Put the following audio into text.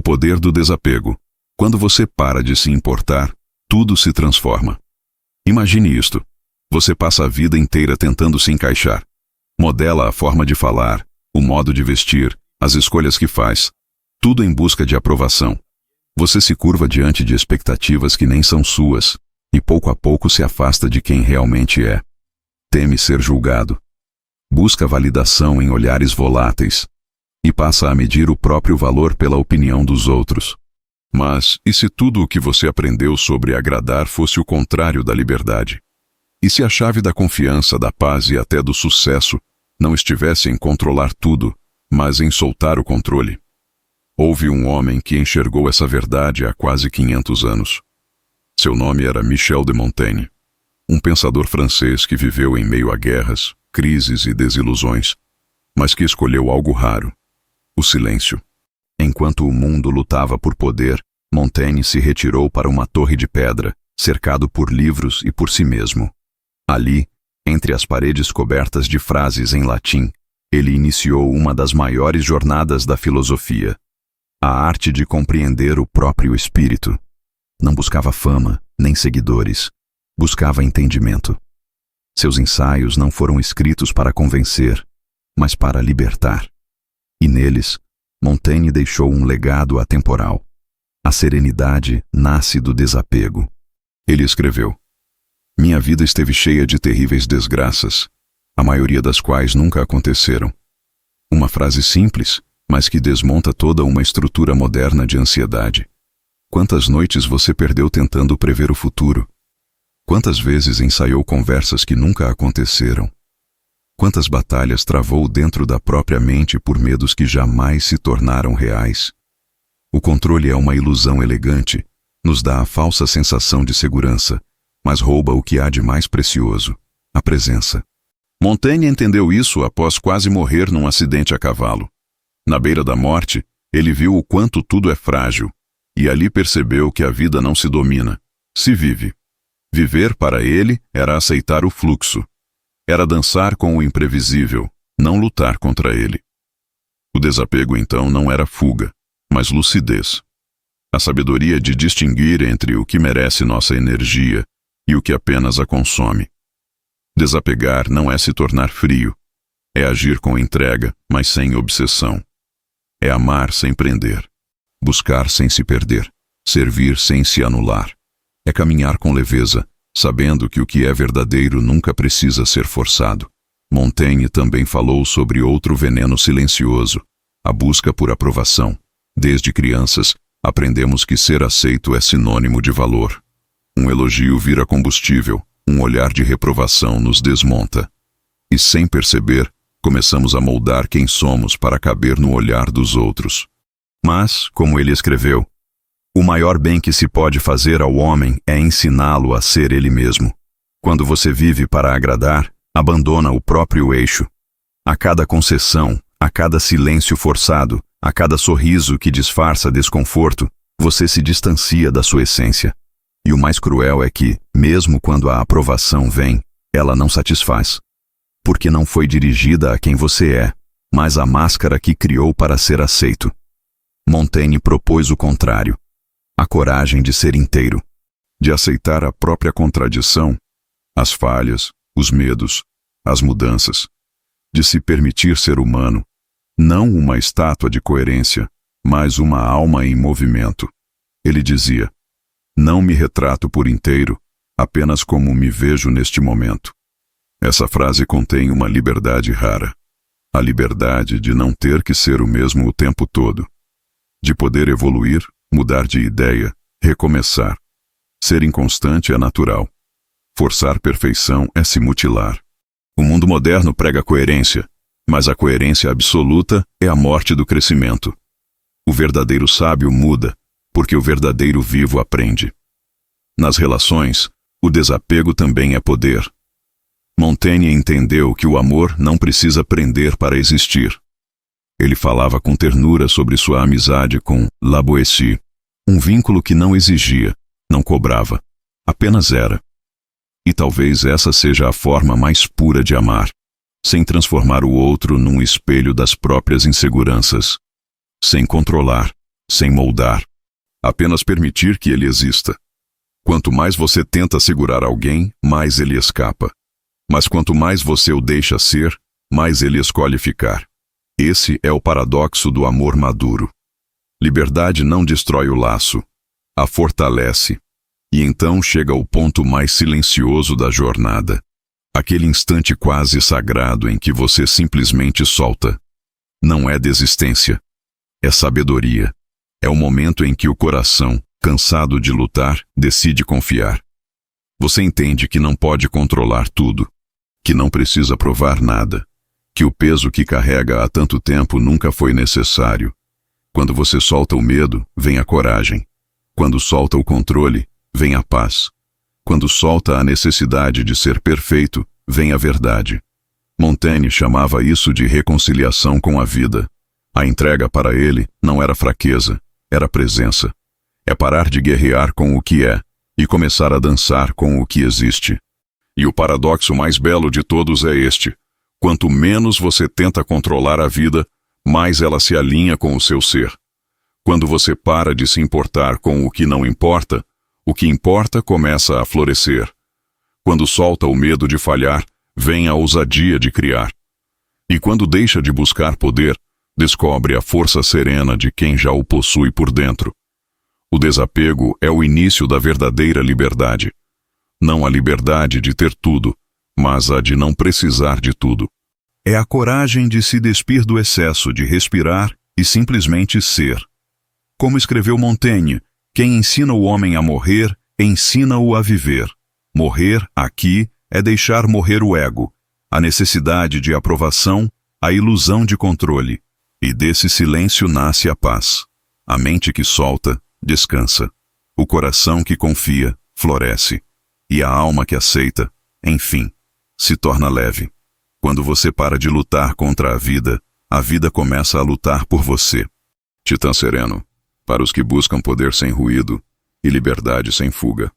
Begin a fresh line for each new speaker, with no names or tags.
poder do desapego. Quando você para de se importar, tudo se transforma. Imagine isto. Você passa a vida inteira tentando se encaixar. Modela a forma de falar, o modo de vestir, as escolhas que faz. Tudo em busca de aprovação. Você se curva diante de expectativas que nem são suas, e pouco a pouco se afasta de quem realmente é. Teme ser julgado. Busca validação em olhares voláteis. E passa a medir o próprio valor pela opinião dos outros. Mas, e se tudo o que você aprendeu sobre agradar fosse o contrário da liberdade? E se a chave da confiança, da paz e até do sucesso não estivesse em controlar tudo, mas em soltar o controle? Houve um homem que enxergou essa verdade há quase 500 anos. Seu nome era Michel de Montaigne, um pensador francês que viveu em meio a guerras, crises e desilusões, mas que escolheu algo raro: o silêncio. Enquanto o mundo lutava por poder, Montaigne se retirou para uma torre de pedra, cercado por livros e por si mesmo. Ali, entre as paredes cobertas de frases em latim, ele iniciou uma das maiores jornadas da filosofia: a arte de compreender o próprio espírito. Não buscava fama, nem seguidores. Buscava entendimento. Seus ensaios não foram escritos para convencer, mas para libertar. E neles, Montaigne deixou um legado atemporal. A serenidade nasce do desapego. Ele escreveu: minha vida esteve cheia de terríveis desgraças, a maioria das quais nunca aconteceram. Uma frase simples, mas que desmonta toda uma estrutura moderna de ansiedade. Quantas noites você perdeu tentando prever o futuro? Quantas vezes ensaiou conversas que nunca aconteceram? Quantas batalhas travou dentro da própria mente por medos que jamais se tornaram reais? O controle é uma ilusão elegante, nos dá a falsa sensação de segurança, mas rouba o que há de mais precioso: a presença. Montaigne entendeu isso após quase morrer num acidente a cavalo. Na beira da morte, ele viu o quanto tudo é frágil, e ali percebeu que a vida não se domina, se vive. Viver para ele era aceitar o fluxo. Era dançar com o imprevisível, não lutar contra ele. O desapego, então, não era fuga, mas lucidez. A sabedoria de distinguir entre o que merece nossa energia e o que apenas a consome. Desapegar não é se tornar frio. É agir com entrega, mas sem obsessão. É amar sem prender. Buscar sem se perder. Servir sem se anular. É caminhar com leveza, sabendo que o que é verdadeiro nunca precisa ser forçado. Montaigne também falou sobre outro veneno silencioso: a busca por aprovação. Desde crianças, aprendemos que ser aceito é sinônimo de valor. Um elogio vira combustível, um olhar de reprovação nos desmonta. E sem perceber, começamos a moldar quem somos para caber no olhar dos outros. Mas, como ele escreveu, o maior bem que se pode fazer ao homem é ensiná-lo a ser ele mesmo. Quando você vive para agradar, abandona o próprio eixo. A cada concessão, a cada silêncio forçado, a cada sorriso que disfarça desconforto, você se distancia da sua essência. E o mais cruel é que, mesmo quando a aprovação vem, ela não satisfaz. Porque não foi dirigida a quem você é, mas à máscara que criou para ser aceito. Montaigne propôs o contrário: a coragem de ser inteiro, de aceitar a própria contradição, as falhas, os medos, as mudanças, de se permitir ser humano, não uma estátua de coerência, mas uma alma em movimento. Ele dizia: não me retrato por inteiro, apenas como me vejo neste momento. Essa frase contém uma liberdade rara. A liberdade de não ter que ser o mesmo o tempo todo. De poder evoluir, mudar de ideia, recomeçar. Ser inconstante é natural. Forçar perfeição é se mutilar. O mundo moderno prega coerência, mas a coerência absoluta é a morte do crescimento. O verdadeiro sábio muda, porque o verdadeiro vivo aprende. Nas relações, o desapego também é poder. Montaigne entendeu que o amor não precisa prender para existir. Ele falava com ternura sobre sua amizade com La Boétie, um vínculo que não exigia, não cobrava, apenas era. E talvez essa seja a forma mais pura de amar, sem transformar o outro num espelho das próprias inseguranças, sem controlar, sem moldar. Apenas permitir que ele exista. Quanto mais você tenta segurar alguém, mais ele escapa. Mas quanto mais você o deixa ser, mais ele escolhe ficar. Esse é o paradoxo do amor maduro. Liberdade não destrói o laço, a fortalece. E então chega o ponto mais silencioso da jornada. Aquele instante quase sagrado em que você simplesmente solta. Não é desistência. É sabedoria. É o momento em que o coração, cansado de lutar, decide confiar. Você entende que não pode controlar tudo, que não precisa provar nada, que o peso que carrega há tanto tempo nunca foi necessário. Quando você solta o medo, vem a coragem. Quando solta o controle, vem a paz. Quando solta a necessidade de ser perfeito, vem a verdade. Montaigne chamava isso de reconciliação com a vida. A entrega para ele não era fraqueza, era presença. É parar de guerrear com o que é e começar a dançar com o que existe. E o paradoxo mais belo de todos é este: quanto menos você tenta controlar a vida, mais ela se alinha com o seu ser. Quando você para de se importar com o que não importa, o que importa começa a florescer. Quando solta o medo de falhar, vem a ousadia de criar. E quando deixa de buscar poder, descobre a força serena de quem já o possui por dentro. O desapego é o início da verdadeira liberdade. Não a liberdade de ter tudo, mas a de não precisar de tudo. É a coragem de se despir do excesso de respirar e simplesmente ser. Como escreveu Montaigne, quem ensina o homem a morrer, ensina-o a viver. Morrer, aqui, é deixar morrer o ego, a necessidade de aprovação, a ilusão de controle. E desse silêncio nasce a paz. A mente que solta, descansa. O coração que confia, floresce. E a alma que aceita, enfim, se torna leve. Quando você para de lutar contra a vida começa a lutar por você. Titã Sereno, para os que buscam poder sem ruído e liberdade sem fuga.